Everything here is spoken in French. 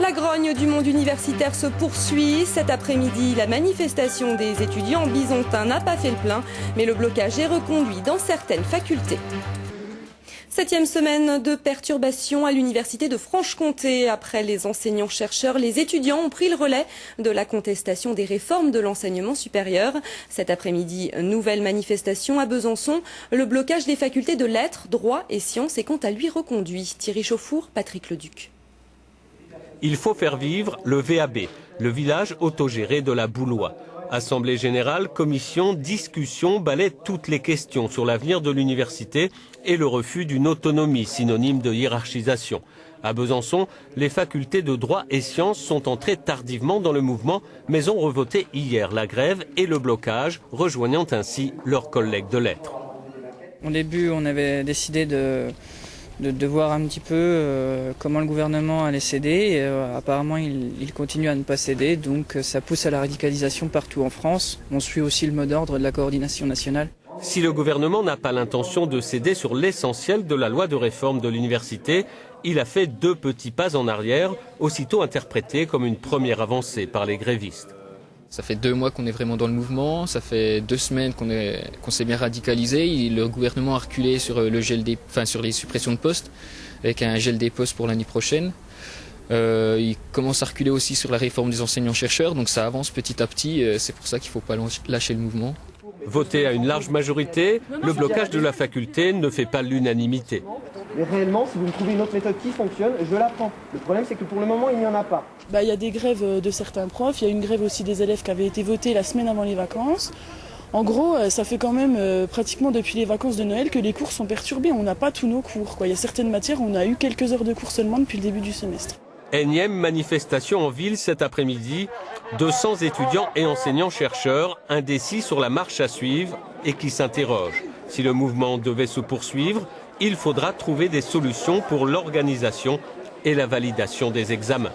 La grogne du monde universitaire se poursuit. Cet après-midi, la manifestation des étudiants bisontins n'a pas fait le plein, mais le blocage est reconduit dans certaines facultés. 7e semaine de perturbations à l'université de Franche-Comté. Après les enseignants-chercheurs, les étudiants ont pris le relais de la contestation des réformes de l'enseignement supérieur. Cet après-midi, nouvelle manifestation à Besançon. Le blocage des facultés de lettres, droit et sciences est quant à lui reconduit. Thierry Chauffour, Patrick Leduc. Il faut faire vivre le VAB, le village autogéré de la Boulois. Assemblée générale, commission, discussion balaient toutes les questions sur l'avenir de l'université et le refus d'une autonomie synonyme de hiérarchisation. À Besançon, les facultés de droit et sciences sont entrées tardivement dans le mouvement, mais ont revoté hier la grève et le blocage, rejoignant ainsi leurs collègues de lettres. Au début, on avait décidé de voir un petit peu comment le gouvernement allait céder. Et, apparemment, il continue à ne pas céder, donc ça pousse à la radicalisation partout en France. On suit aussi le mot d'ordre de la coordination nationale. Si le gouvernement n'a pas l'intention de céder sur l'essentiel de la loi de réforme de l'université, il a fait 2 petits pas en arrière, aussitôt interprétés comme une première avancée par les grévistes. Ça fait 2 mois qu'on est vraiment dans le mouvement, ça fait 2 semaines qu'on s'est bien radicalisé. Le gouvernement a reculé sur sur les suppressions de postes, avec un gel des postes pour l'année prochaine. Il commence à reculer aussi sur la réforme des enseignants-chercheurs, donc ça avance petit à petit. C'est pour ça qu'il ne faut pas lâcher le mouvement. Voté à une large majorité, le blocage de la faculté ne fait pas l'unanimité. Mais réellement, si vous me trouvez une autre méthode qui fonctionne, je la prends. Le problème, c'est que pour le moment, il n'y en a pas. Il y a des grèves de certains profs, il y a une grève aussi des élèves qui avait été votée la semaine avant les vacances. En gros, ça fait quand même pratiquement depuis les vacances de Noël que les cours sont perturbés. On n'a pas tous nos cours. Il y a certaines matières où on a eu quelques heures de cours seulement depuis le début du semestre. Énième manifestation en ville cet après-midi. 200 étudiants et enseignants-chercheurs indécis sur la marche à suivre et qui s'interrogent. Si le mouvement devait se poursuivre, il faudra trouver des solutions pour l'organisation et la validation des examens.